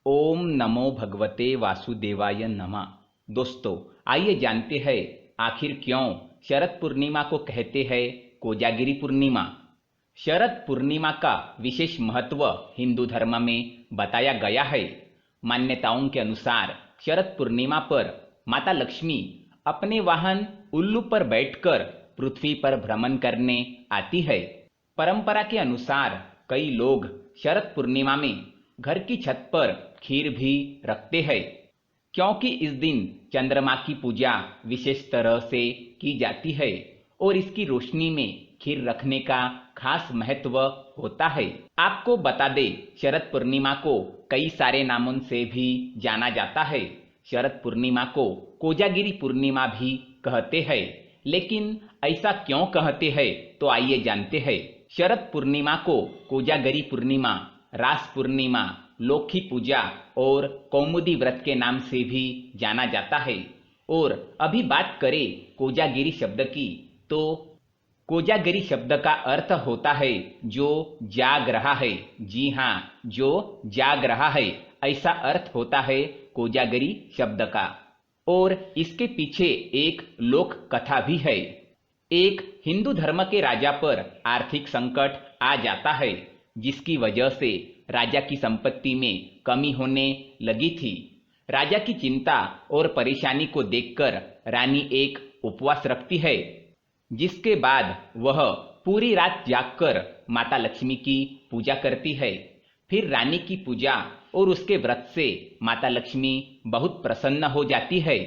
ओम नमो भगवते वासुदेवाय नमः। दोस्तों, आइए जानते हैं आखिर क्यों शरद पूर्णिमा को कहते हैं कोजागिरी पूर्णिमा। शरद पूर्णिमा का विशेष महत्व हिंदू धर्म में बताया गया है। मान्यताओं के अनुसार शरद पूर्णिमा पर माता लक्ष्मी अपने वाहन उल्लू पर बैठकर पृथ्वी पर भ्रमण करने आती है। परंपरा के अनुसार कई लोग शरद पूर्णिमा में घर की छत पर खीर भी रखते हैं, क्योंकि इस दिन चंद्रमा की पूजा विशेष तरह से की जाती है और इसकी रोशनी में खीर रखने का खास महत्व होता है। आपको बता दें, शरद पूर्णिमा को कई सारे नामों से भी जाना जाता है। शरद पूर्णिमा को कोजागिरी पूर्णिमा भी कहते हैं, लेकिन ऐसा क्यों कहते हैं तो आइए जानते हैं। शरद पूर्णिमा को कोजागरी पूर्णिमा, रास पूर्णिमा, लौकी पूजा और कौमुदी व्रत के नाम से भी जाना जाता है। और अभी बात करें कोजागिरी शब्द की, तो कोजागिरी शब्द का अर्थ होता है जो जाग रहा है। जी हाँ, जो जाग रहा है, ऐसा अर्थ होता है कोजागिरी शब्द का। और इसके पीछे एक लोक कथा भी है। एक हिंदू धर्म के राजा पर आर्थिक संकट आ जाता है, जिसकी वजह से राजा की संपत्ति में कमी होने लगी थी। राजा की चिंता और परेशानी को देखकर रानी एक उपवास रखती है, जिसके बाद वह पूरी रात जागकर माता लक्ष्मी की पूजा करती है। फिर रानी की पूजा और उसके व्रत से माता लक्ष्मी बहुत प्रसन्न हो जाती है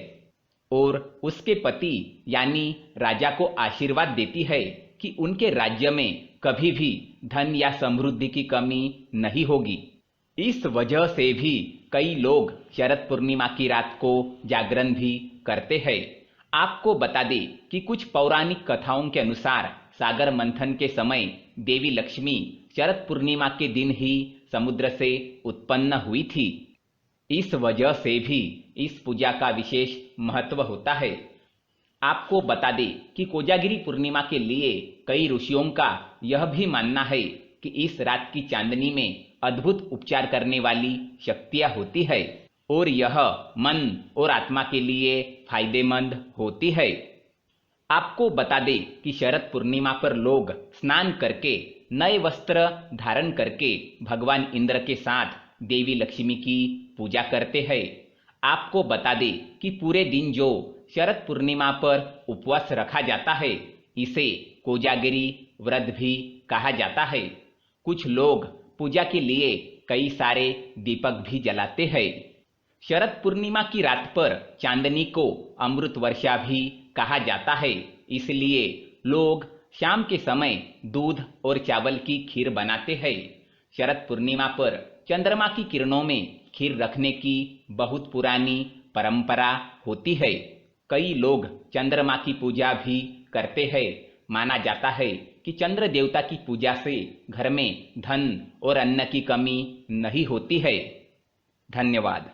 और उसके पति यानी राजा को आशीर्वाद देती है कि उनके राज्य में कभी भी धन या समृद्धि की कमी नहीं होगी। इस वजह से भी कई लोग शरद पूर्णिमा की रात को जागरण भी करते हैं। आपको बता दें कि कुछ पौराणिक कथाओं के अनुसार सागर मंथन के समय देवी लक्ष्मी शरद पूर्णिमा के दिन ही समुद्र से उत्पन्न हुई थी। इस वजह से भी इस पूजा का विशेष महत्व होता है। आपको बता दें कि कोजागिरी पूर्णिमा के लिए कई ऋषियों का यह भी मानना है कि इस रात की चांदनी में अद्भुत उपचार करने वाली शक्तियां होती है और यह मन और आत्मा के लिए फायदेमंद होती है। आपको बता दें कि शरद पूर्णिमा पर लोग स्नान करके नए वस्त्र धारण करके भगवान इंद्र के साथ देवी लक्ष्मी की पूजा करते हैं। आपको बता दें कि पूरे दिन जो शरद पूर्णिमा पर उपवास रखा जाता है, इसे कोजागिरी व्रत भी कहा जाता है। कुछ लोग पूजा के लिए कई सारे दीपक भी जलाते हैं। शरद पूर्णिमा की रात पर चांदनी को अमृत वर्षा भी कहा जाता है, इसलिए लोग शाम के समय दूध और चावल की खीर बनाते हैं। शरद पूर्णिमा पर चंद्रमा की किरणों में खीर रखने की बहुत पुरानी परंपरा होती है। कई लोग चंद्रमा की पूजा भी करते हैं। माना जाता है कि चंद्र देवता की पूजा से घर में धन और अन्न की कमी नहीं होती है। धन्यवाद।